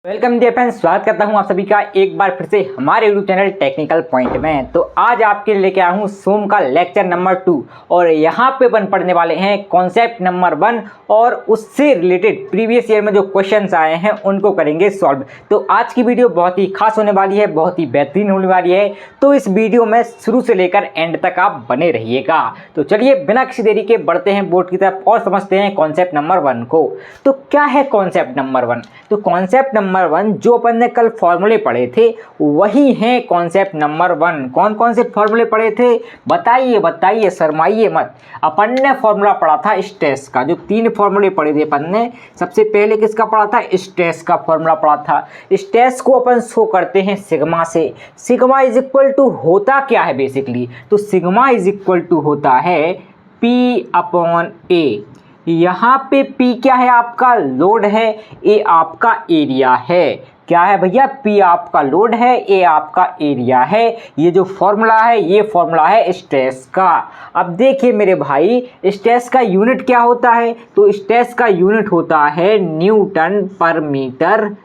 Welcome dear friends, स्वागत करता हूं आप सभी का एक बार फिर से हमारे यूट्यूब चैनल टेक्निकल पॉइंट में। तो आज आपके लिए लेके आया हूं सोम का लेक्चर नंबर 2 और यहां पे पढ़ने वाले हैं कॉन्सेप्ट नंबर 1 और उससे रिलेटेड प्रीवियस ईयर में जो क्वेश्चंस आए हैं उनको करेंगे सॉल्व। तो आज की वीडियो बहुत ही खास होने वाली है, बहुत ही बेहतरीन होने वाली है, तो इस वीडियो में शुरू से लेकर एंड तक आप बने रहिएगा। तो चलिए बिना किसी देरी के बढ़ते हैं बोर्ड की तरफ और समझते हैं कॉन्सेप्ट नंबर 1 को। तो क्या है कॉन्सेप्ट नंबर 1? तो कॉन्सेप्ट नंबर 1 जो अपन ने कल फॉर्मूले पढ़े थे वही हैं कॉन्सेप्ट नंबर 1। कौन कौन से फॉर्मूले पढ़े थे बताइए, शर्माइए मत। अपन ने फॉर्मूला पढ़ा था स्ट्रेस का, जो 3 फॉर्मूले पढ़े थे अपन ने। सबसे पहले किसका पढ़ा था? स्ट्रेस का फॉर्मूला पढ़ा था। स्ट्रेस को अपन शो करते हैं सिग्मा से। सिग्मा इज इक्वल टू होता क्या है बेसिकली? तो सिग्मा इज इक्वल टू होता है P/A। यहाँ पे P क्या है? आपका लोड है, A आपका एरिया है। क्या है भैया? P आपका लोड है, A आपका एरिया है। ये जो फॉर्मूला है ये फॉर्मूला है स्ट्रेस का। अब देखिए मेरे भाई, स्ट्रेस का यूनिट क्या होता है? तो स्ट्रेस का यूनिट होता है न्यूटन पर मीटर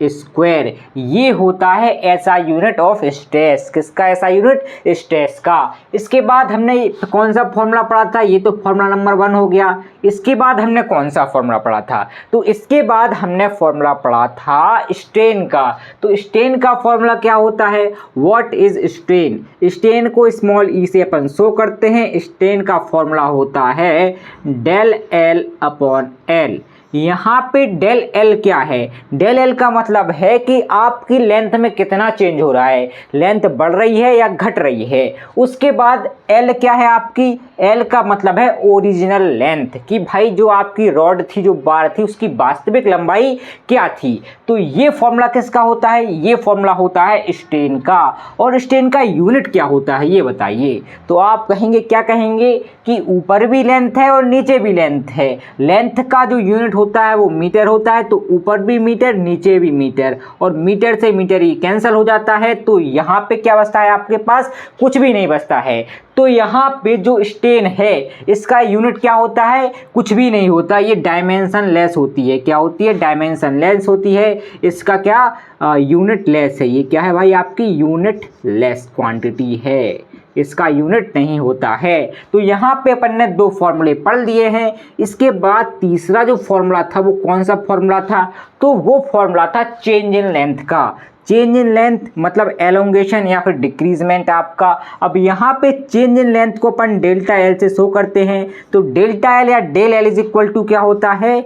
स्क्वायर। ये होता है ऐसा यूनिट ऑफ स्ट्रेस। किसका ऐसा यूनिट? स्ट्रेस का। इसके बाद हमने कौन सा फॉर्मूला पढ़ा था? ये तो फॉर्मूला नंबर 1 हो गया। इसके बाद हमने कौन सा फॉर्मूला पढ़ा था? तो इसके बाद हमने फॉर्मूला पढ़ा था स्ट्रेन का। तो स्ट्रेन का फॉर्मूला क्या होता है? What is strain? स्ट्रेन को स्मॉल ई से अपन शो करते हैं। स्ट्रेन का फॉर्मूला होता है डेल एल अपॉन एल। यहाँ पे डेल एल क्या है? डेल एल का मतलब है कि आपकी लेंथ में कितना चेंज हो रहा है, लेंथ बढ़ रही है या घट रही है। उसके बाद एल क्या है आपकी? एल का मतलब है ओरिजिनल लेंथ, कि भाई जो आपकी रॉड थी, जो बार थी, उसकी वास्तविक लंबाई क्या थी। तो ये फॉर्मूला किसका होता है? ये फॉर्मूला होता है स्ट्रेन का। और स्ट्रेन का यूनिट क्या होता है ये बताइए। तो आप कहेंगे, क्या कहेंगे कि ऊपर भी लेंथ है और नीचे भी लेंथ है। लेंथ का जो यूनिट होता है वो मीटर होता है, तो ऊपर भी मीटर नीचे भी मीटर, और मीटर से मीटर ही कैंसिल हो जाता है। तो यहाँ पे क्या बचता है आपके पास? कुछ भी नहीं बचता है। तो यहाँ पे जो स्ट्रेन है इसका यूनिट क्या होता है? कुछ भी नहीं होता, ये डायमेंशन लेस होती है। क्या होती है? डायमेंशन लेस होती है। इसका क्या यूनिट लेस है। ये क्या है भाई? आपकी यूनिट लेस क्वांटिटी है, इसका यूनिट नहीं होता है। तो यहाँ पे अपन ने 2 फॉर्मूले पढ़ लिए हैं। इसके बाद तीसरा जो फॉर्मूला था वो कौन सा फॉर्मूला था? तो वो फॉर्मूला था चेंज इन लेंथ का। चेंज इन लेंथ मतलब एलोंगेशन या फिर डिक्रीजमेंट आपका। अब यहाँ पे चेंज इन लेंथ को अपन डेल्टा एल से शो करते हैं। तो डेल्टा एल या del L is equal to क्या होता है?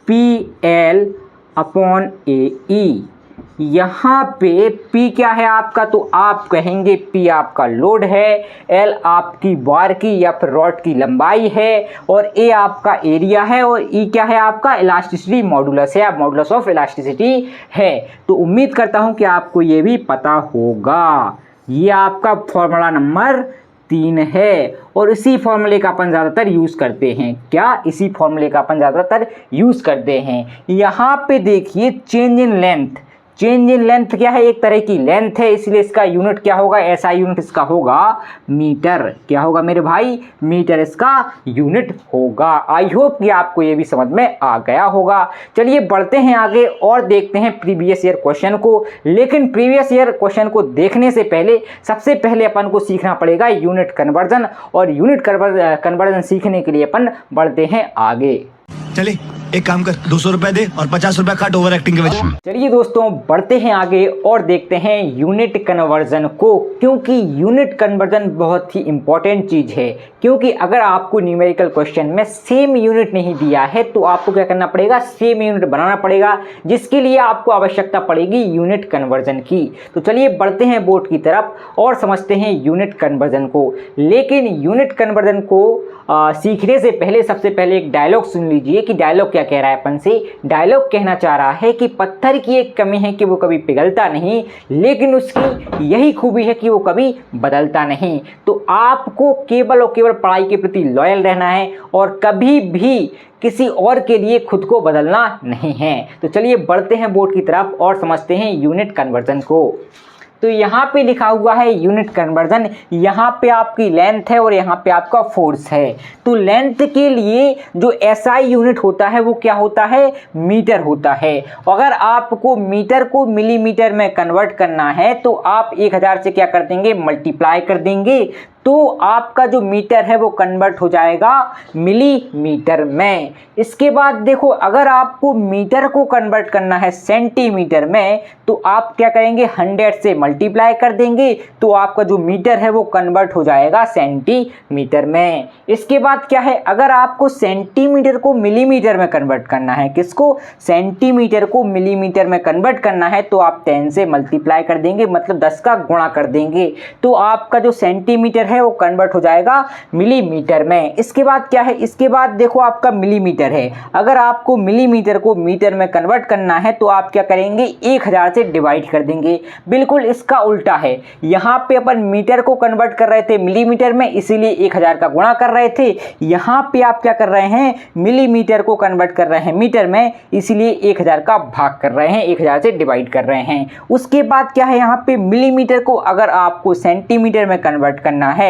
PL upon AE। यहाँ पे P क्या है आपका? तो आप कहेंगे P आपका लोड है, L आपकी बार की या फिर रॉड की लंबाई है, और A आपका एरिया है, और E क्या है आपका? इलास्टिसिटी मॉडुलस है या मॉडुलस ऑफ इलास्टिसिटी है। तो उम्मीद करता हूँ कि आपको ये भी पता होगा। ये आपका फॉर्मूला नंबर 3 है और इसी फॉर्मूले का अपन ज़्यादातर यूज़ करते हैं। क्या? इसी फॉर्मूले का अपन ज़्यादातर यूज़ करते हैं। यहाँ पे देखिए change in length. Change in length क्या है? एक तरह की लेंथ है, इसलिए इसका यूनिट क्या होगा? ऐसा यूनिट इसका होगा मीटर। क्या होगा मेरे भाई? मीटर इसका यूनिट होगा। आई होप कि आपको ये भी समझ में आ गया होगा। चलिए बढ़ते हैं आगे और देखते हैं प्रीवियस ईयर क्वेश्चन को। लेकिन प्रीवियस ईयर क्वेश्चन को देखने से पहले सबसे पहले अपन को सीखना पड़ेगा यूनिट कन्वर्जन, और यूनिट कन्वर्जन सीखने के लिए अपन बढ़ते हैं आगे। चले एक काम कर, 200 रुपए दे और 50 रुपए काट ओवर एक्टिंग के वजह। चलिए दोस्तों बढ़ते हैं आगे और देखते हैं यूनिट कन्वर्जन को, क्योंकि यूनिट कन्वर्जन बहुत ही इंपॉर्टेंट चीज है। क्योंकि अगर आपको न्यूमेरिकल क्वेश्चन में सेम यूनिट नहीं दिया है तो आपको क्या करना पड़ेगा? सेम यूनिट बनाना पड़ेगा, जिसके लिए आपको आवश्यकता पड़ेगी यूनिट कन्वर्जन की। तो चलिए बढ़ते हैं बोर्ड की तरफ और समझते हैं यूनिट कन्वर्जन को। लेकिन यूनिट कन्वर्जन को सीखने से पहले सबसे पहले एक डायलॉग सुन लीजिए कि डायलॉग क्या कह रहा है अपन से। डायलॉग कहना चाह रहा है कि पत्थर की एक कमी है कि वो कभी पिघलता नहीं, लेकिन उसकी यही खूबी है कि वो कभी बदलता नहीं। तो आपको केवल और केवल पढ़ाई के प्रति लॉयल रहना है और कभी भी किसी और के लिए खुद को बदलना नहीं है। तो चलिए बढ़ते हैं बोर्ड की तरफ और समझते हैं यूनिट कन्वर्जन को। तो यहाँ पे लिखा हुआ है यूनिट कन्वर्जन, यहाँ पे आपकी लेंथ है और यहाँ पे आपका फोर्स है। तो लेंथ के लिए जो एसआई यूनिट होता है वो क्या होता है, मीटर होता है। अगर आपको मीटर को मिलीमीटर में कन्वर्ट करना है तो आप 1000 से क्या कर देंगे, मल्टीप्लाई कर देंगे, तो आपका जो मीटर है वो कन्वर्ट हो जाएगा मिलीमीटर में। इसके बाद देखो, अगर आपको मीटर को कन्वर्ट करना है सेंटीमीटर में तो आप क्या करेंगे, 100 से मल्टीप्लाई कर देंगे, तो आपका जो मीटर है वो कन्वर्ट हो जाएगा सेंटीमीटर में। इसके बाद क्या है, अगर आपको सेंटीमीटर को मिलीमीटर में कन्वर्ट करना है, किसको, सेंटीमीटर को मिलीमीटर में कन्वर्ट करना है, तो आप 10 से मल्टीप्लाई कर देंगे, मतलब 10 का गुणा कर देंगे, तो आपका जो सेंटीमीटर है वो कन्वर्ट हो जाएगा मिलीमीटर में। इसके बाद क्या है, इसके बाद देखो आपका मिलीमीटर है, अगर आपको मिलीमीटर को मीटर में कन्वर्ट करना है तो आप क्या करेंगे, 1000 से डिवाइड कर देंगे। बिल्कुल इसका उल्टा है, यहाँ पे अपन मीटर को कन्वर्ट कर रहे थे मिलीमीटर में, इसीलिए 1000 का गुणा कर रहे थे। यहाँ पे आप क्या कर रहे हैं, मिलीमीटर को कन्वर्ट कर रहे हैं मीटर में, इसीलिए 1000 का भाग कर रहे हैं, 1000 से डिवाइड कर रहे हैं। उसके बाद क्या है, यहाँ पे मिलीमीटर को अगर आपको सेंटीमीटर में कन्वर्ट करना है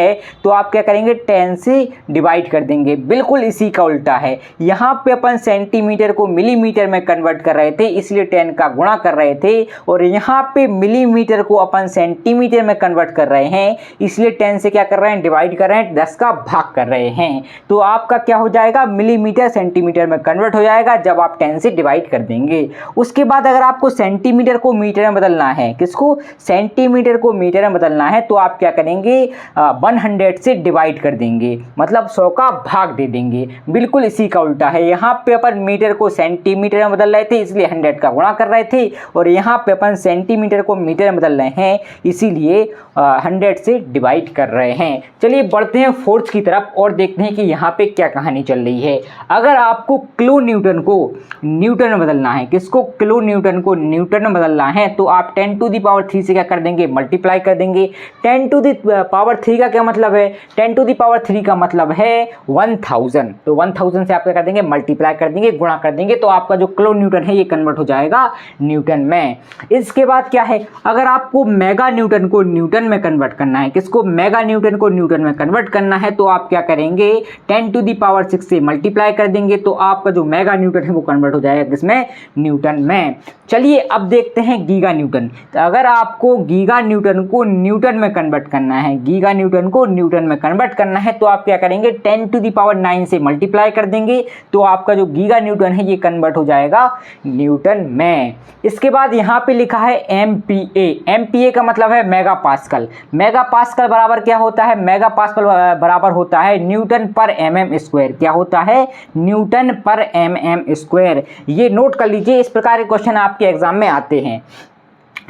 तो आप क्या करेंगे, 10 से डिवाइड कर देंगे। बिल्कुल इसी का उल्टा है, यहाँ पे अपन सेंटीमीटर को मिलीमीटर में कन्वर्ट कर रहे थे, इसलिए 10 का गुणा कर रहे थे, और यहाँ पे मिलीमीटर को अपन सेंटीमीटर में कन्वर्ट कर रहे हैं, इसलिए 10 से क्या कर रहे हैं, डिवाइड कर रहे हैं, 10 का भाग कर रहे हैं। तो आपका क्या हो जाएगा, मिलीमीटर सेंटीमीटर में कन्वर्ट हो जाएगा जब आप 10 से डिवाइड कर देंगे। उसके बाद अगर आपको सेंटीमीटर को मीटर में बदलना है, किसको, सेंटीमीटर को मीटर में बदलना है, तो आप क्या करेंगे, 100 से डिवाइड कर देंगे, मतलब 100 का भाग दे देंगे। बिल्कुल इसी का उल्टा है, यहाँ पे अपन मीटर को सेंटीमीटर में बदल रहे थे, इसलिए 100 का गुणा कर रहे थे, और यहाँ पे अपन सेंटीमीटर को मीटर में बदल रहे हैं, इसीलिए 100 से डिवाइड कर रहे हैं। चलिए बढ़ते हैं फोर्स की तरफ और देखते हैं कि यहाँ पे क्या कहानी चल रही है। अगर आपको किलो न्यूटन को न्यूटन में बदलना है, किसको, किलो न्यूटन को न्यूटन में बदलना है, तो आप 10⁻³ से क्या कर देंगे, मल्टीप्लाई कर देंगे। 10⁻³ का क्या मतलब है, 10⁻³ का मतलब है 1000, तो 1000 से आप क्या कर देंगे, मल्टीप्लाई कर देंगे, गुणा कर देंगे, तो आपका जो किलो न्यूटन है ये कन्वर्ट हो जाएगा न्यूटन में। इसके बाद क्या है, अगर आपको मेगा न्यूटन को न्यूटन में कन्वर्ट करना है, किसको, मेगा न्यूटन को न्यूटन में कन्वर्ट करना है, तो आप क्या करेंगे, 10⁻6 से मल्टीप्लाई कर देंगे, तो आपका जो मेगा न्यूटन है वो कन्वर्ट हो जाएगा किसमें, न्यूटन में। चलिए अब देखते हैं गीगा न्यूटन। तो अगर आपको गीगा न्यूटन को न्यूटन में कन्वर्ट करना है, गीगा न्यूटन को न्यूटन में कन्वर्ट करना है, तो आप क्या करेंगे, 10⁹ से मल्टीप्लाई कर देंगे, तो आपका जो गीगा न्यूटन है ये कन्वर्ट हो जाएगा न्यूटन में। इसके बाद यहाँ पे लिखा है MPa, MPa का मतलब है मेगा पास्कल। मेगा पास्कल बराबर क्या होता है, मेगा पास्कल बराबर होता है न्यूटन पर mm स्क्वायर। क्या होता है, न्यूटन पर mm स्क्वायर। ये नोट कर लीजिए, इस प्रकार के क्वेश्चन आपके एग्जाम में आते हैं।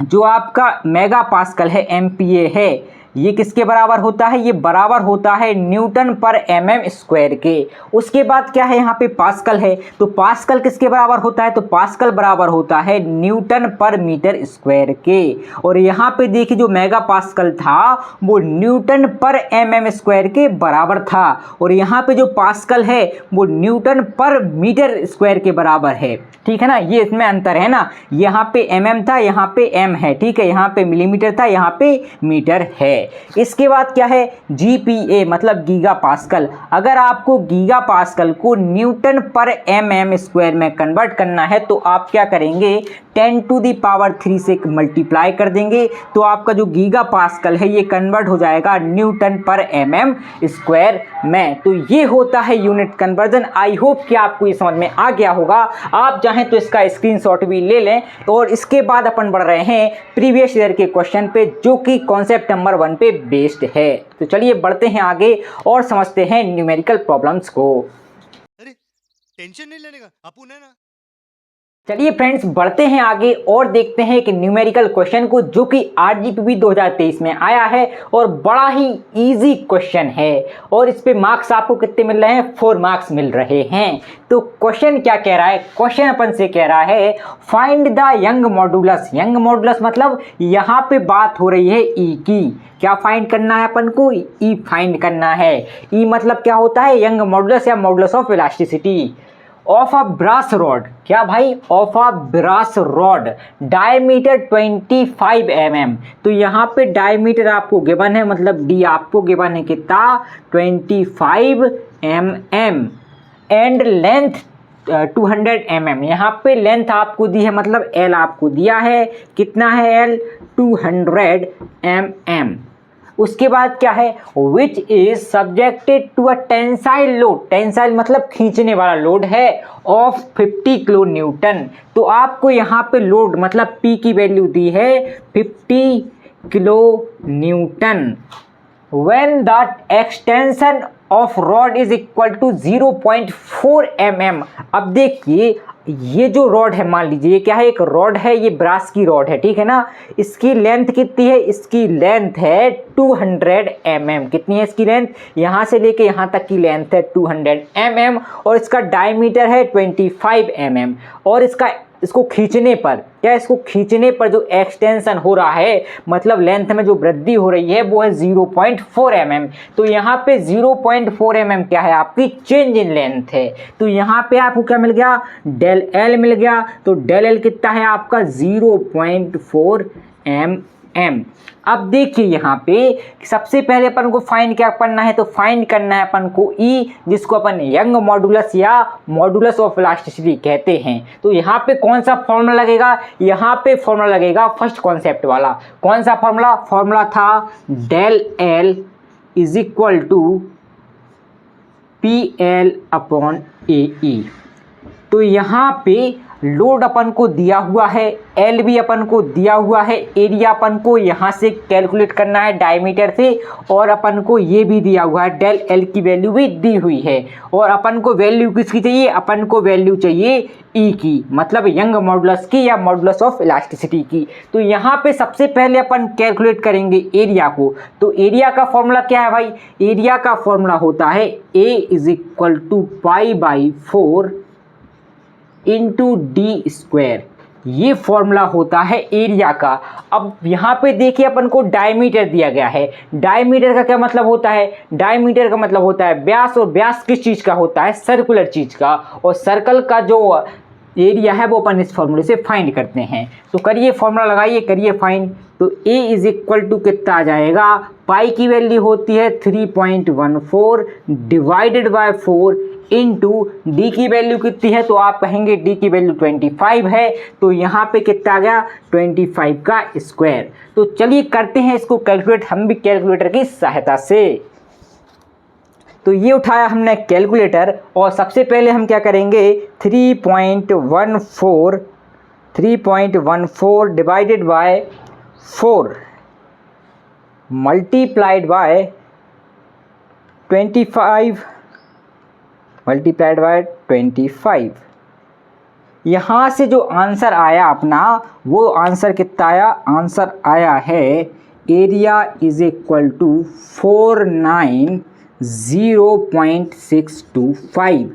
जो आपका मेगा पास्कल है, MPa है, ये किसके बराबर होता है, ये बराबर होता है न्यूटन पर mm स्क्वायर के। उसके बाद क्या है, यहाँ पे पास्कल है, तो पास्कल किसके बराबर होता है, तो पास्कल बराबर होता है न्यूटन पर मीटर स्क्वायर के। और यहाँ पे देखिए जो मेगा पास्कल था वो न्यूटन पर mm स्क्वायर के बराबर था, और यहाँ पे जो पास्कल है वो न्यूटन पर मीटर स्क्वायर के बराबर है। ठीक है ना, ये इसमें अंतर है ना, यहाँ पे mm था, यहाँ पे m है, ठीक है, यहाँ पे मिलीमीटर था, यहाँ पे मीटर है। इसके बाद क्या है, GPa मतलब गीगा पास्कल। अगर आपको गीगा पास्कल को न्यूटन पर mm स्क्वायर में कन्वर्ट करना है, तो आप क्या करेंगे, 10⁻³ से मल्टीप्लाई कर देंगे, तो आपका जो गीगा पास्कल है ये कन्वर्ट हो जाएगा न्यूटन पर mm स्क्वायर में। तो ये होता है यूनिट कन्वर्जन। आई होप कि आपको ये समझ में आ गया होगा। आप चाहें तो इसका स्क्रीनशॉट भी ले लें। और इसके बाद अपन बढ़ रहे हैं प्रीवियस ईयर के क्वेश्चन पे, जो कि कॉन्सेप्ट नंबर 1 पे बेस्ड है। तो चलिए बढ़ते हैं आगे और समझते हैं न्यूमेरिकल प्रॉब्लम्स को। अरे टेंशन नहीं लेने का, अपुन है ना। चलिए फ्रेंड्स बढ़ते हैं आगे और देखते हैं एक न्यूमेरिकल क्वेश्चन को, जो कि RGPB 2023 में आया है और बड़ा ही इजी क्वेश्चन है। और इस पे मार्क्स आपको कितने मिल रहे हैं, 4 मार्क्स मिल रहे हैं। तो क्वेश्चन क्या कह रहा है, क्वेश्चन अपन से कह रहा है find the young modulus. Young modulus मतलब यहाँ पे बात हो रही है ई की। क्या फाइंड करना है अपन को, ई फाइंड करना है। ई मतलब क्या होता है, यंग मॉडुलस या modulus of elasticity. Of a brass rod, क्या भाई, of a brass rod, diameter 25 mm। तो यहाँ पे डायमीटर आपको गिवन है, मतलब डी आपको गिवन है कितना, 25 mm एंड लेंथ 200 mm। यहाँ पे लेंथ आपको दी है, मतलब एल आपको दिया है, कितना है एल, 200 mm। उसके बाद क्या है, which is subjected to a tensile load, tensile मतलब खींचने वाला लोड है, ऑफ 50 किलो न्यूटन। तो आपको यहाँ पे लोड मतलब P की वैल्यू दी है 50 kilo Newton. when the extension of rod is equal to 0.4 mm। अब देखिए ये जो रॉड है, मान लीजिए ये क्या है, एक रॉड है, ये ब्रास की रॉड है, ठीक है ना। इसकी लेंथ कितनी है, इसकी लेंथ है 200 mm। कितनी है इसकी लेंथ, यहाँ से लेके यहाँ तक की लेंथ है 200 mm और इसका डायमीटर है 25 mm। और इसको खींचने पर क्या, इसको खींचने पर जो एक्सटेंशन हो रहा है, मतलब लेंथ में जो वृद्धि हो रही है वो है 0.4 mm। तो यहाँ पे 0.4 mm क्या है, आपकी चेंज इन लेंथ है। तो यहाँ पे आपको क्या मिल गया, डेल एल मिल गया। तो डेल एल कितना है आपका, 0.4 mm। अब देखिए यहाँ पे सबसे पहले अपन को फाइंड क्या करना है, तो फाइंड करना है अपन को ई, जिसको अपन यंग मॉडुलस या मॉडुलस ऑफ इलास्टिसिटी कहते हैं। तो यहाँ पे कौन सा फॉर्मूला लगेगा, यहाँ पे फॉर्मूला लगेगा फर्स्ट कॉन्सेप्ट वाला। कौन सा फॉर्मूला, फॉर्मूला था del L is equal to P L upon A E. तो यहाँ पे लोड अपन को दिया हुआ है, एल भी अपन को दिया हुआ है, एरिया अपन को यहाँ से कैलकुलेट करना है डायमीटर से, और अपन को ये भी दिया हुआ है, डेल एल की वैल्यू भी दी हुई है। और अपन को वैल्यू किसकी चाहिए, अपन को वैल्यू चाहिए ई की, मतलब यंग मॉडुलस की या मॉडुलस ऑफ इलास्टिसिटी की। तो यहाँ पे सबसे पहले अपन कैलकुलेट करेंगे एरिया को। तो एरिया का फॉर्मूला क्या है भाई, एरिया का फॉर्मूला होता है A is equal to π/4 into D square. ये फॉर्मूला होता है एरिया का। अब यहाँ पे देखिए अपन को डायमीटर दिया गया है। डायमीटर का क्या मतलब होता है, डायमीटर का मतलब होता है व्यास, और व्यास किस चीज़ का होता है, सर्कुलर चीज़ का। और सर्कल का जो एरिया है वो अपन इस फॉर्मूले से फाइंड करते हैं। तो करिए फॉर्मूला लगाइए, करिए फाइंड। तो ए इज इक्वल टू कितना आ जाएगा, पाई की वैल्यू होती है 3.14 डिवाइडेड बाय 4 इंटू डी की वैल्यू कितनी है, तो आप कहेंगे डी की वैल्यू 25 है। तो यहाँ पे कितना आ गया, 25 का स्क्वायर। तो चलिए करते हैं इसको कैलकुलेट हम भी कैलकुलेटर की सहायता से। तो ये उठाया हमने कैलकुलेटर, और सबसे पहले हम क्या करेंगे, 3.14 डिवाइडेड बाय 4 मल्टीप्लाइड बाय 25 यहाँ से जो आंसर आया अपना, वो आंसर कितना आया, आंसर आया है area is equal to 490.625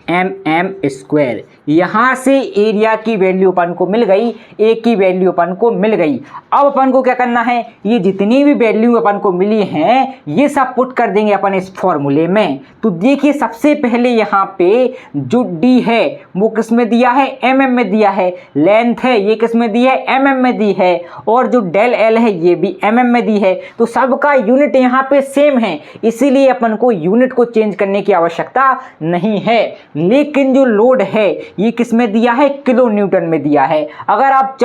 mm square. यहाँ से एरिया की वैल्यू अपन को मिल गई, ए की वैल्यू अपन को मिल गई। अब अपन को क्या करना है, ये जितनी भी वैल्यू अपन को मिली हैं ये सब पुट कर देंगे अपन इस फॉर्मूले में। तो देखिए सबसे पहले यहाँ पे जो डी है वो किस में दिया है, mm में दिया है। लेंथ है ये किस में दी है, mm में दी है। और जो डेल एल है ये भी mm में दी है। तो सबका यूनिट यहाँ पे सेम है, इसीलिए अपन को यूनिट को चेंज करने की आवश्यकता नहीं है। लेकिन जो लोड है ये किस में दिया है, किलो न्यूटन में दिया है। अगर आप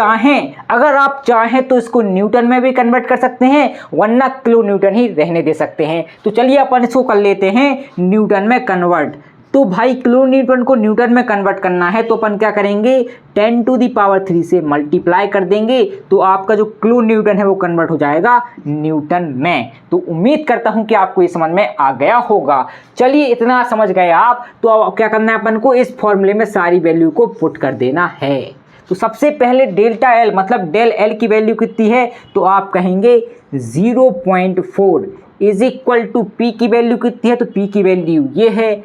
चाहें तो इसको न्यूटन में भी कन्वर्ट कर सकते हैं, वरना किलो न्यूटन ही रहने दे सकते हैं। तो चलिए अपन इसको कर लेते हैं न्यूटन में कन्वर्ट। तो भाई किलो न्यूटन को न्यूटन में कन्वर्ट करना है तो अपन क्या करेंगे, 10⁻³ से मल्टीप्लाई कर देंगे। तो आपका जो किलो न्यूटन है वो कन्वर्ट हो जाएगा न्यूटन में। तो उम्मीद करता हूं कि आपको ये समझ में आ गया होगा। चलिए इतना समझ गए आप, तो अब क्या करना है अपन को, इस फॉर्मूले में सारी वैल्यू को पुट कर देना है। तो सबसे पहले डेल्टा एल मतलब डेल एल की वैल्यू कितनी है, तो आप कहेंगे 0.4 इज इक्वल टू पी की वैल्यू कितनी है, तो पी की वैल्यू ये है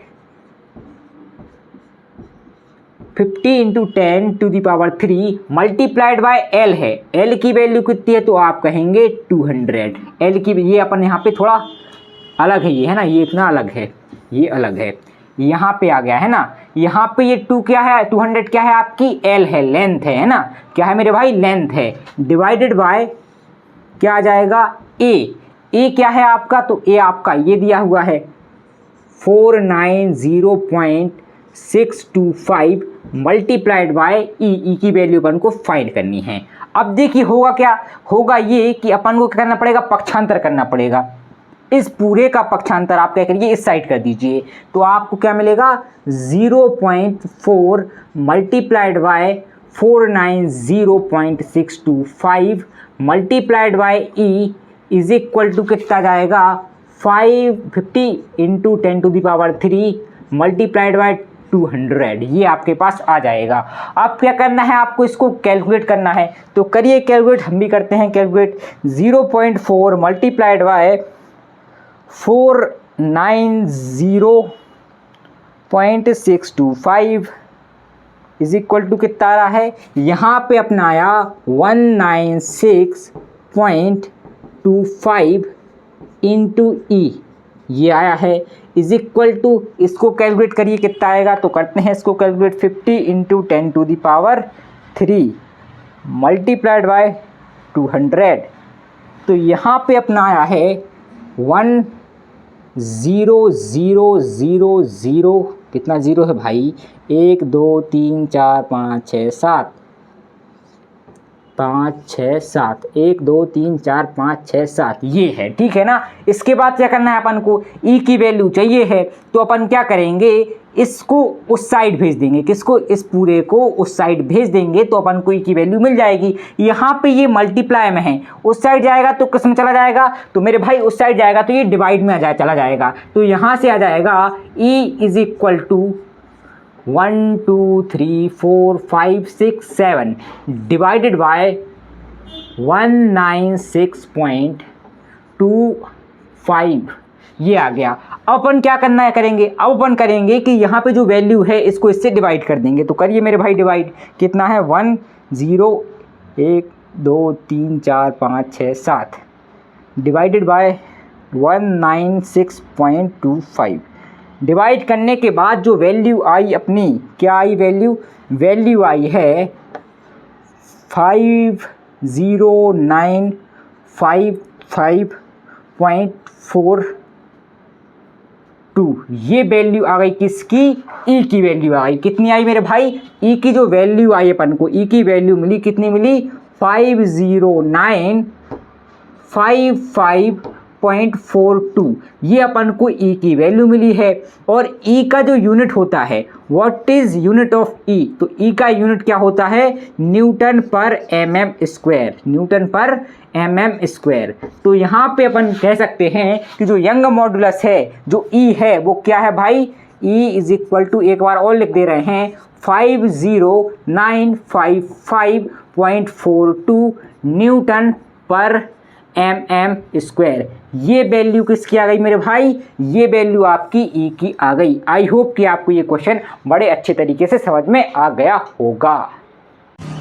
50 × 10⁻³ मल्टीप्लाइड बाय एल है। एल की वैल्यू कितनी है, तो आप कहेंगे 200। एल की ये अपन यहाँ पे थोड़ा अलग है, ये है ना, ये इतना अलग है, ये अलग है। यहाँ पे आ गया है ना, यहाँ पे ये 2 क्या है, 200 क्या है आपकी L है, लेंथ है ना, क्या है मेरे भाई लेंथ है, डिवाइडेड बाय क्या आ जाएगा A क्या है आपका, तो A आपका ये दिया हुआ है 490.625 मल्टीप्लाइड बाय ई की वैल्यू अपन को फाइंड करनी है। अब देखिए होगा क्या, होगा ये कि अपन को क्या करना पड़ेगा, पक्षांतर करना पड़ेगा। इस पूरे का पक्षांतर आप क्या करिए, इस साइड कर दीजिए, तो आपको क्या मिलेगा 0.4 multiplied by 490.625 multiplied by E is equal to कितना जाएगा 550 इंटू 10⁻³ मल्टीप्लाइड बाय 200, ये आपके पास आ जाएगा। अब क्या करना है, आपको इसको कैलकुलेट करना है, तो करिए कैलकुलेट, हम भी करते हैं calculate. 0.4 multiplied by 490.625 is equal to कितना आ रहा है, यहाँ पे अपना आया 196.25 इंटू ई, ये आया है, इज इक्वल टू, इसको कैलकुलेट करिए कितना आएगा, तो करते हैं इसको कैलकुलेट 50 इंटू 10⁻³ मल्टीप्लाइड बाय 200, तो यहाँ पे अपना आया है 10000 कितना ज़ीरो है भाई, 1 2 3 4 5 6 7 5 6 7 1 2 3 4 5 6 7 ये है, ठीक है ना। इसके बाद क्या करना है, अपन को ई की वैल्यू चाहिए है, तो अपन क्या करेंगे, इसको उस साइड भेज देंगे, किसको, इस पूरे को उस साइड भेज देंगे, तो अपन को ई की वैल्यू मिल जाएगी। यहाँ पे ये मल्टीप्लाई में है, उस साइड जाएगा तो किस में चला जाएगा, तो मेरे भाई उस साइड जाएगा तो ये डिवाइड में चला जाएगा, तो यहाँ से आ जाएगा E is equal to 1 2 3 4 5 6 7 divided by 196.25 ये आ गया। अब अपन क्या करना है करेंगे, अब अपन करेंगे कि यहाँ पे जो वैल्यू है इसको इससे डिवाइड कर देंगे, तो करिए मेरे भाई डिवाइड, कितना है 1 0 1 2 3 4 5 6 7 डिवाइडेड बाय 196.25 डिवाइड करने के बाद जो वैल्यू आई अपनी, क्या आई वैल्यू आई है 50,955.42, ये वैल्यू आ गई किसकी, ई की वैल्यू आ गई। कितनी आई मेरे भाई, ई की जो वैल्यू आई अपन को, ई की वैल्यू मिली, कितनी मिली 50955.42, ये अपन को ई की वैल्यू मिली है। और ई का जो यूनिट होता है, व्हाट इज यूनिट ऑफ ई, तो ई का यूनिट क्या होता है, न्यूटन पर एमएम स्क्वायर, न्यूटन पर एमएम स्क्वायर। तो यहाँ पे अपन कह सकते हैं कि जो यंग मॉडुलस है, जो ई है, वो क्या है भाई, ई इज इक्वल टू, एक बार और लिख दे रहे हैं, 50955.42 न्यूटन पर एम स्क्वायर। ये वैल्यू किसकी आ गई मेरे भाई, ये वैल्यू आपकी ई की आ गई। आई होप कि आपको ये क्वेश्चन बड़े अच्छे तरीके से समझ में आ गया होगा।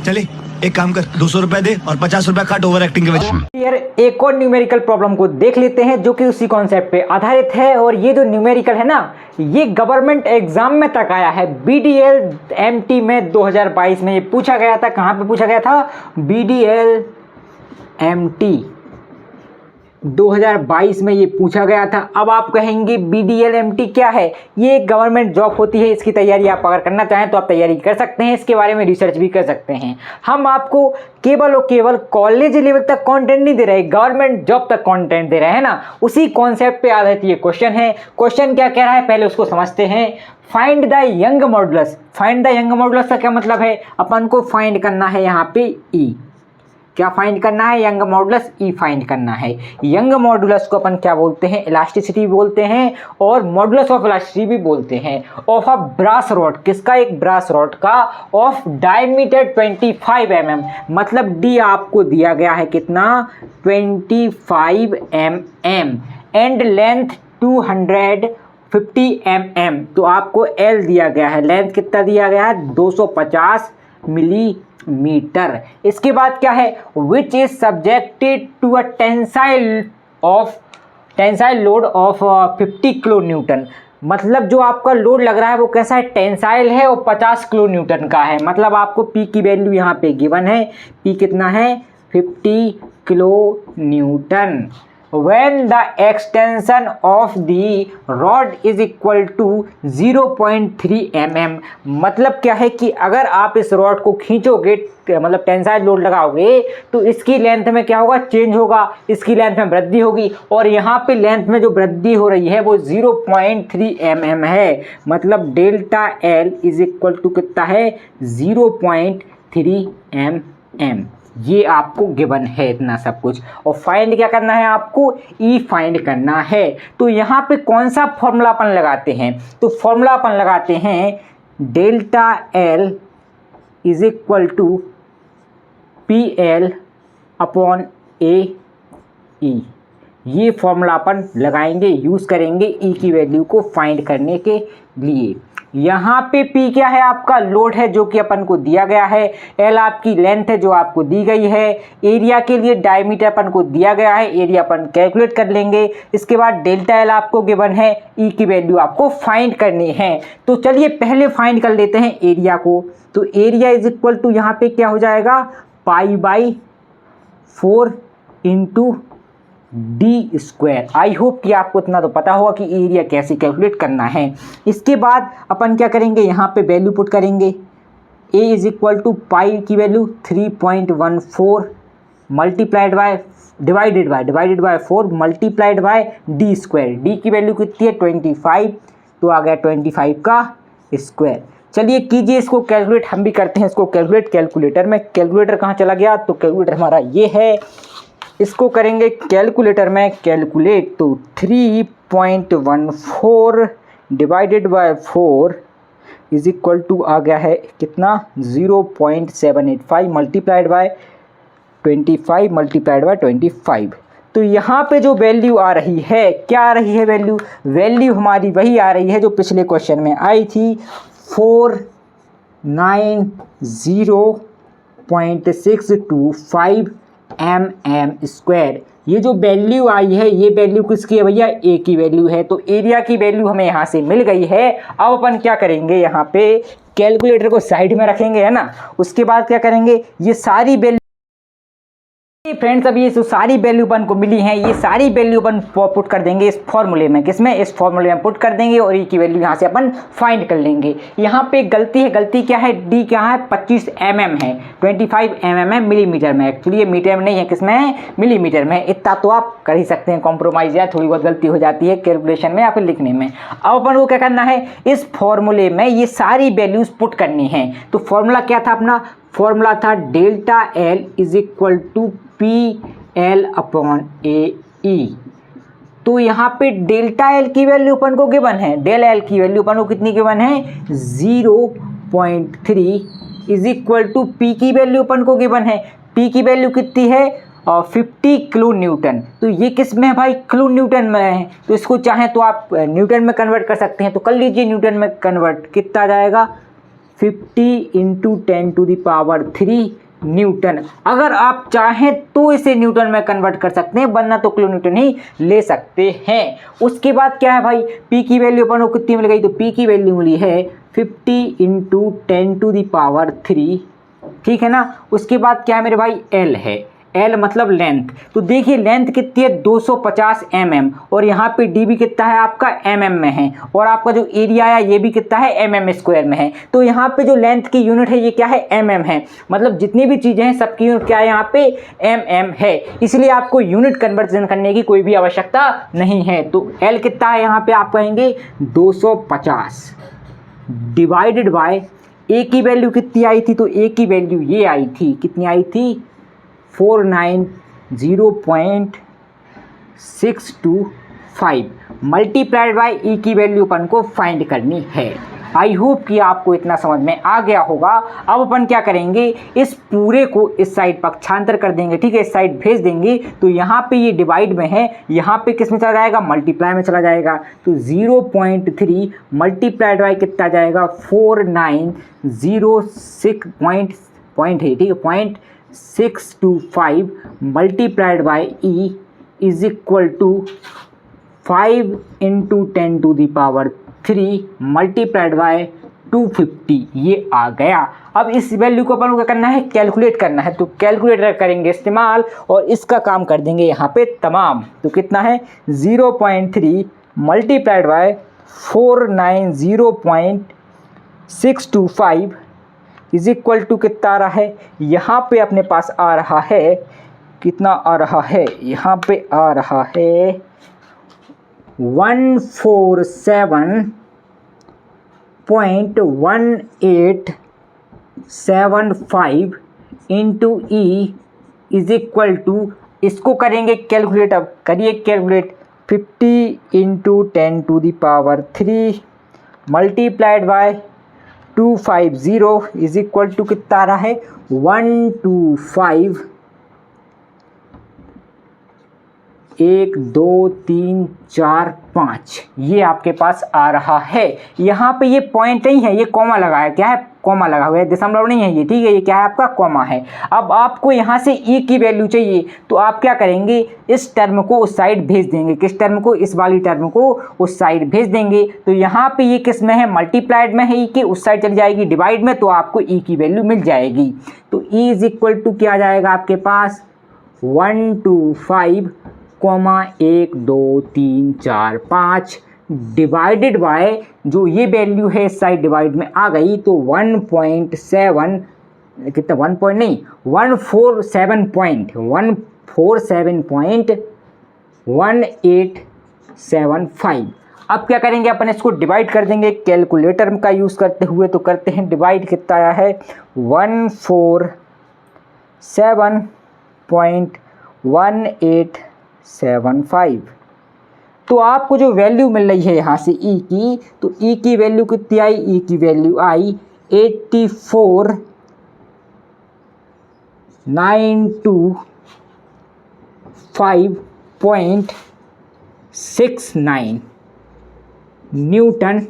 चले एक काम कर, 200 रुपए दे और 50 रुपए काट ओवर एक्टिंग के वजह से। यार एक और न्यूमेरिकल प्रॉब्लम को देख लेते हैं जो कि उसी कॉन्सेप्ट पे आधारित है। और ये जो न्यूमेरिकल है ना, ये गवर्नमेंट एग्जाम में तक आया है। BDL MT में 2022 में ये पूछा गया था। कहाँ पे पूछा गया था, BDL MT 2022 में ये पूछा गया था। अब आप कहेंगे BDL MT क्या है, ये एक गवर्नमेंट जॉब होती है, इसकी तैयारी आप अगर करना चाहें तो आप तैयारी कर सकते हैं, इसके बारे में रिसर्च भी कर सकते हैं। हम आपको केवल और केवल कॉलेज लेवल तक कंटेंट नहीं दे रहे, गवर्नमेंट जॉब तक कंटेंट दे रहे हैं ना, उसी कॉन्सेप्ट पे आधारित ये क्वेश्चन है। क्वेश्चन क्या कह रहा है पहले उसको समझते हैं। Find the young modulus. Find the young modulus का क्या मतलब है, अपन को फाइंड करना है यहाँ पे ई। क्या फाइंड करना है, यंग मॉडुलस ई फाइंड करना है। यंग मॉडुलस को अपन क्या बोलते हैं, इलास्टिसिटी बोलते हैं और मॉडुलस ऑफ इलास्टिसिटी भी बोलते हैं। ऑफ अ ब्रास रॉड, किसका, एक ब्रास रॉड का, ऑफ डायमीटर 25 mm, मतलब डी आपको दिया गया है कितना, 25 mm एंड लेंथ 250 mm, तो आपको एल दिया गया है, लेंथ कितना दिया गया है 250 मिलीमीटर। इसके बाद क्या है, which is subjected to a tensile load of 50 kilo newton, मतलब जो आपका लोड लग रहा है वो कैसा है, टेंसाइल है और 50 किलो न्यूटन का है। मतलब आपको पी की वैल्यू यहाँ पे गिवन है, पी कितना है 50 kilo Newton. when the extension of the rod is equal to 0.3 mm, मतलब क्या है कि अगर आप इस रॉड को खींचोगे, मतलब टेंसाइल लोड लगाओगे, तो इसकी लेंथ में क्या होगा, चेंज होगा, इसकी लेंथ में वृद्धि होगी, और यहाँ पे लेंथ में जो वृद्धि हो रही है वो 0.3 mm है। मतलब delta L is equal to कितना है 0.3 mm। ये आपको गिवन है इतना सब कुछ। और फाइंड क्या करना है आपको, ई फाइंड करना है। तो यहाँ पे कौन सा फॉर्मूला अपन लगाते हैं, तो फॉर्मूला अपन लगाते हैं delta L is equal to P L upon A E. ये फॉर्मूला अपन लगाएंगे, यूज़ करेंगे ई की वैल्यू को फाइंड करने के लिए। यहाँ पे P क्या है, आपका लोड है जो कि अपन को दिया गया है, L आपकी लेंथ है जो आपको दी गई है, एरिया के लिए डायमीटर अपन को दिया गया है, एरिया अपन कैलकुलेट कर लेंगे। इसके बाद डेल्टा L आपको गिवन है, E की वैल्यू आपको फाइंड करनी है। तो चलिए पहले फाइंड कर लेते हैं एरिया को। तो एरिया इज इक्वल टू यहाँ पे क्या हो जाएगा, π/4 into D square. I hope कि आपको इतना तो पता होगा कि एरिया कैसे कैलकुलेट करना है। इसके बाद अपन क्या करेंगे, यहाँ पे वैल्यू पुट करेंगे, ए इज इक्वल टू पाई की value 3.14 multiplied by divided by 4 multiplied by D square. D की वैल्यू कितनी है 25, तो आ गया 25 का स्क्वायर। चलिए कीजिए इसको कैलकुलेट, हम भी करते हैं इसको कैलकुलेट कैलकुलेटर में। कैलकुलेटर कहाँ चला गया, तो कैलकुलेटर हमारा ये है, इसको करेंगे कैलकुलेटर में कैलकुलेट। तो 3.14 divided by 4 is equal to आ गया है कितना 0.785 मल्टीप्लाइड बाय 25 मल्टीप्लाइड बाय 25। तो यहाँ पे जो वैल्यू आ रही है, क्या आ रही है वैल्यू हमारी वही आ रही है जो पिछले क्वेश्चन में आई थी, 490.625 mm²। ये जो वैल्यू आई है, ये वैल्यू किसकी है भैया, ए की वैल्यू है। तो एरिया की वैल्यू हमें यहाँ से मिल गई है। अब अपन क्या करेंगे, यहाँ पे कैलकुलेटर को साइड में रखेंगे, है ना। उसके बाद क्या करेंगे, ये सारी वैल्यू फ्रेंड्स, अब ये जो सारी वैल्यू अपन को मिली हैं, ये सारी वैल्यू अपन पुट कर देंगे इस फॉर्मूले में। किसमें, इस फॉर्मूले में पुट कर देंगे और ई की वैल्यू यहाँ से अपन फाइंड कर लेंगे। यहाँ पे गलती है, गलती क्या है, डी क्या है 25 mm है, 25 mm है मिलीमीटर में। एक्चुअली ये मीटर में नहीं है, किसमें है, मिलीमीटर में। इतना तो आप कर ही सकते हैं कॉम्प्रोमाइज़, या थोड़ी बहुत गलती हो जाती है कैलकुलेशन में या फिर लिखने में। अब अपन को क्या करना है, इस फॉर्मूले में ये सारी वैल्यूज़ पुट करनी है। तो फॉर्मूला क्या था अपना, फॉर्मूला था delta L is equal to P L upon A E. तो यहाँ पे डेल्टा एल की वैल्यू अपन को गिवन है, डेल एल की वैल्यू अपन को कितनी गिवन है 0.3 इज इक्वल टू पी की वैल्यू अपन को गिवन है, पी की वैल्यू कितनी है 50 किलो न्यूटन। तो ये किस में है भाई, किलो न्यूटन में है। तो इसको चाहें तो आप न्यूटन में कन्वर्ट कर सकते हैं, तो कर लीजिए न्यूटन में कन्वर्ट। कितना आ जाएगा 50 इंटू 10⁻³ न्यूटन। अगर आप चाहें तो इसे न्यूटन में कन्वर्ट कर सकते हैं, वरना तो किलो न्यूटन ही ले सकते हैं। उसके बाद क्या है भाई, पी की वैल्यू अपन को कितनी मिल गई, तो पी की वैल्यू मिली है 50 इंटू 10⁻³, ठीक है ना। उसके बाद क्या है मेरे भाई, एल है, एल मतलब लेंथ। तो देखिए लेंथ कितनी है 250 mm, और यहाँ पे डी भी कितना है आपका mm में है, और आपका जो एरिया है ये भी कितना है mm² में है। तो यहाँ पे जो लेंथ की यूनिट है ये क्या है mm है, मतलब जितनी भी चीज़ें हैं सबकी यूनिट क्या है यहाँ पे mm है। इसलिए आपको यूनिट कन्वर्जन करने की कोई भी आवश्यकता नहीं है। तो एल कितना है यहाँ पे आप कहेंगे 250 डिवाइडेड बाय ए की वैल्यू कितनी आई थी, तो ए की वैल्यू ये आई थी, कितनी आई थी 490.625 मल्टीप्लाइड बाय ई की वैल्यू अपन को फाइंड करनी है। आई होप कि आपको इतना समझ में आ गया होगा। अब अपन क्या करेंगे, इस पूरे को इस साइड पक्षांतर कर देंगे, ठीक है, इस साइड भेज देंगे। तो यहाँ पे ये डिवाइड में है, यहाँ पे किस में चला जाएगा, मल्टीप्लाई में चला जाएगा। तो 0.3 मल्टीप्लाइड बाय कितना जाएगा 4906 पॉइंट है, ठीक है, 0.625 multiplied by E is equal to 5 into 10⁻³ 3 multiplied by 250 ये आ गया। अब इस वैल्यू को अपन को क्या करना है, कैलकुलेट करना है, तो कैलकुलेटर करेंगे इस्तेमाल और इसका काम कर देंगे यहाँ पे तमाम। तो कितना है 0.3 multiplied by 490.625 is equal to कितना आ रहा है, यहाँ पे अपने पास आ रहा है, कितना आ रहा है, यहाँ पे आ रहा है 147.1875 into E is equal to, इसको करेंगे कैलकुलेट। अब करिए calculate, 50 into 10⁻³ multiplied by 250 is equal to कितना आ रहा है 125 1 2 3 4 5 ये आपके पास आ रहा है। यहाँ पे ये पॉइंट नहीं है, ये कॉमा लगा है, क्या है, कॉमा लगा हुआ है, दशमलव नहीं है ये, ठीक है, ये क्या है आपका कॉमा है। अब आपको यहाँ से ई की वैल्यू चाहिए, तो आप क्या करेंगे, इस टर्म को उस साइड भेज देंगे, किस टर्म को, इस वाली टर्म को उस साइड भेज देंगे। तो यहाँ पे ये किस में है, मल्टीप्लाइड में है ई के, उस साइड चली जाएगी डिवाइड में, तो आपको ई की वैल्यू मिल जाएगी। तो ई इज इक्वल टू क्या आ जाएगा आपके पास 125 1 2 3 4 5 डिवाइडेड बाय, जो ये वैल्यू है इस साइड डिवाइड में आ गई, तो 1.7 कितना 1 पॉइंट नहीं 147.1875। अब क्या करेंगे अपन, इसको डिवाइड कर देंगे कैलकुलेटर का यूज़ करते हुए। तो करते हैं डिवाइड, कितना आया है 147.1875। तो आपको जो वैल्यू मिल रही है यहाँ से ई की, तो ई की वैल्यू कितनी आई, ई की वैल्यू आई 84,925.69 न्यूटन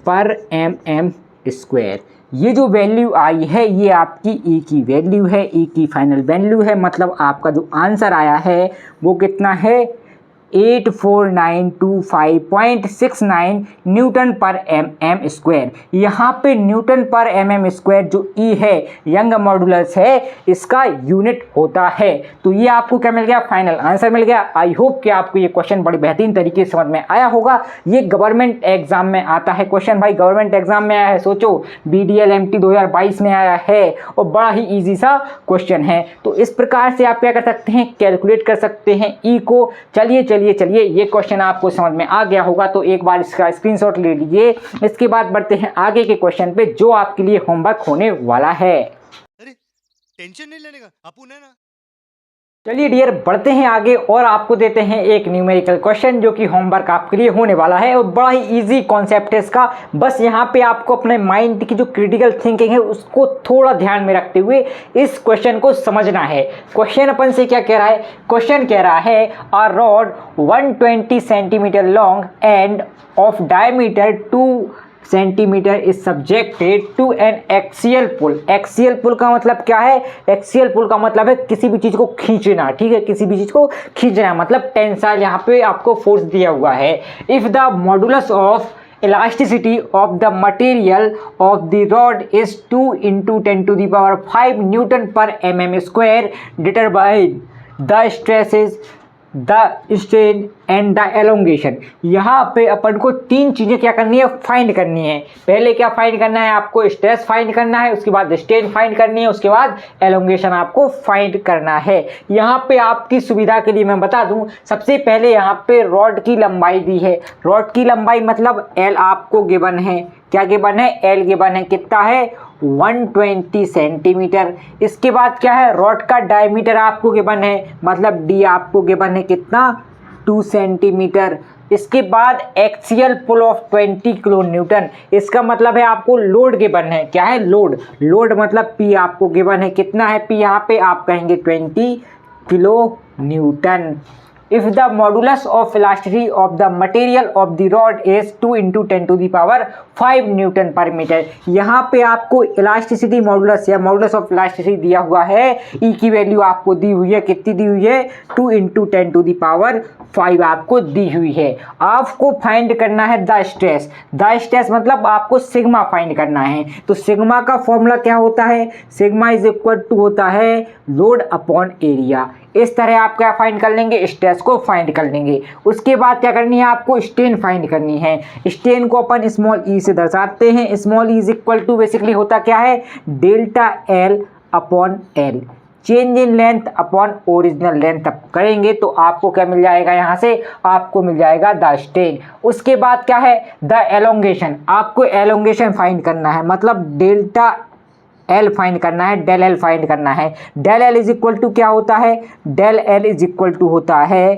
पर mm स्क्वायर। ये जो वैल्यू आई है ये आपकी ई की वैल्यू है, ई की फाइनल वैल्यू है, मतलब आपका जो आंसर आया है वो कितना है 84,925.69 न्यूटन पर mm स्क्वायर। यहाँ पे न्यूटन पर mm स्क्वायर जो ई है, यंग मॉडुलस है, इसका यूनिट होता है। तो ये आपको क्या मिल गया, फाइनल आंसर मिल गया। आई होप कि आपको ये क्वेश्चन बड़ी बेहतरीन तरीके से समझ में आया होगा। ये गवर्नमेंट एग्जाम में आता है क्वेश्चन, भाई गवर्नमेंट एग्जाम में आया है, सोचो BDLMT 2022 में आया है और बड़ा ही ईजी सा क्वेश्चन है। तो इस प्रकार से आप क्या कर सकते हैं, कैलकुलेट कर सकते हैं ई को। चलिए ये क्वेश्चन आपको समझ में आ गया होगा, तो एक बार इसका स्क्रीनशॉट ले लीजिए। इसके बाद बढ़ते हैं आगे के क्वेश्चन पे जो आपके लिए होमवर्क होने वाला है। अरे टेंशन नहीं लेने का, अपुन है ना। चलिए डियर, बढ़ते हैं आगे और आपको देते हैं एक न्यूमेरिकल क्वेश्चन जो कि होमवर्क आपके लिए होने वाला है और बड़ा ही इजी कॉन्सेप्ट है इसका। बस यहाँ पे आपको अपने माइंड की जो क्रिटिकल थिंकिंग है उसको थोड़ा ध्यान में रखते हुए इस क्वेश्चन को समझना है। क्वेश्चन अपन से क्या कह रहा है, क्वेश्चन कह रहा है a rod 120 centimetre long and of diameter 2 centimetre is subjected to an axial pull. Axial pull का मतलब क्या है, एक्सियल पुल का मतलब है किसी भी चीज़ को खींचना, ठीक है, किसी भी चीज़ को खींचना मतलब टेंसाइल यहाँ पे आपको फोर्स दिया हुआ है। If the modulus of elasticity of the material of the rod is 2 × 10⁵ Newton per mm square, determine the stresses, the strain and the elongation. यहाँ पे अपन को तीन चीज़ें क्या करनी है, फाइंड करनी है। पहले क्या फाइंड करना है, आपको स्ट्रेस फाइंड करना है, उसके बाद स्ट्रेन फाइंड करनी है, उसके बाद एलोंगेशन आपको फाइंड करना है। यहाँ पे आपकी सुविधा के लिए मैं बता दूँ, सबसे पहले यहाँ पे रॉड की लंबाई दी है। रॉड की लंबाई मतलब एल आपको गिवन है, क्या गिवन है, एल गिवन है, कितना है 120 सेंटीमीटर। इसके बाद क्या है, रॉड का डायमीटर आपको गिवन है, मतलब डी आपको गिवन है कितना 2 सेंटीमीटर। इसके बाद axial pull of 20 kilo newton, इसका मतलब है आपको लोड गिवन है, क्या है लोड, लोड मतलब पी आपको गिवन है, कितना है पी यहाँ पे आप कहेंगे 20 kilo newton. if the modulus of elasticity of the material of the rod is 2 × 10⁵ Newton पर मीटर। यहाँ पे आपको इलास्टिसिटी मॉडुलस या मॉडुलस ऑफ इलास्टिसिटी दिया हुआ है, ई की वैल्यू आपको दी हुई है, कितनी दी हुई है, 2 × 10⁵ आपको दी हुई है। आपको फाइंड करना है द स्ट्रेस। द स्ट्रेस मतलब आपको सिग्मा फाइंड करना है। तो सिग्मा का फॉर्मूला क्या होता है, सिग्मा इज इक्वल टू होता है लोड अपॉन एरिया। इस तरह आप क्या फाइंड कर लेंगे, स्ट्रेस को फाइंड कर लेंगे। उसके बाद क्या करनी है, आपको स्ट्रेन फाइंड करनी है। स्ट्रेन को अपन स्मॉल ई से दर्शाते हैं। Small E is equal to basically होता क्या है, delta L upon L, change in length upon original length करेंगे तो आपको क्या मिल जाएगा, यहाँ से आपको मिल जाएगा द स्ट्रेन। उसके बाद क्या है, द एलोंगेशन। आपको एलोंगेशन फाइंड करना है, मतलब डेल्टा एल फाइंड करना है, डेल एल फाइंड करना है। Del L is equal to क्या होता है, del L is equal to होता है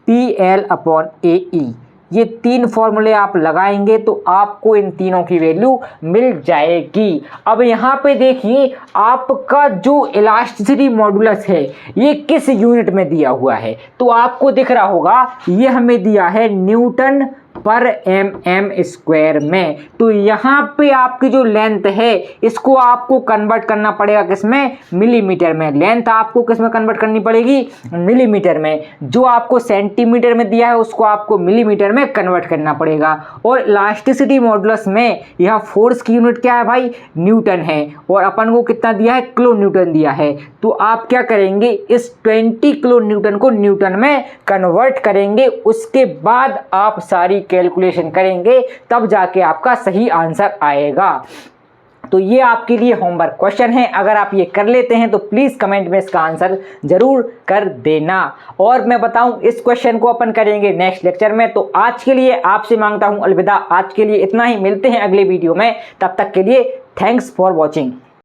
P L upon A E. ये तीन फॉर्मूले आप लगाएंगे तो आपको इन तीनों की वैल्यू मिल जाएगी। अब यहाँ पे देखिए आपका जो इलास्टिसिटी मॉडुलस है ये किस यूनिट में दिया हुआ है, तो आपको दिख रहा होगा ये हमें दिया है न्यूटन पर mm² में। तो यहाँ पे आपकी जो लेंथ है इसको आपको कन्वर्ट करना पड़ेगा किसमें, मिलीमीटर में। लेंथ आपको किसमें कन्वर्ट करनी पड़ेगी, मिलीमीटर में। जो आपको सेंटीमीटर में दिया है उसको आपको मिलीमीटर में कन्वर्ट करना पड़ेगा। और इलास्टिसिटी मॉडुलस में यह फोर्स की यूनिट क्या है भाई, न्यूटन है, और अपन को कितना दिया है, किलो न्यूटन दिया है। तो आप क्या करेंगे, इस 20 किलो न्यूटन को न्यूटन में कन्वर्ट करेंगे। उसके बाद आप सारी कैलकुलेशन करेंगे, तब जाके आपका सही आंसर आएगा। तो ये आपके लिए होमवर्क क्वेश्चन है। अगर आप ये कर लेते हैं तो प्लीज़ कमेंट में इसका आंसर ज़रूर कर देना। और मैं बताऊं इस क्वेश्चन को अपन करेंगे नेक्स्ट लेक्चर में। तो आज के लिए आपसे मांगता हूं अलविदा। आज के लिए इतना ही, मिलते हैं अगले वीडियो में। तब तक के लिए थैंक्स फॉर वॉचिंग।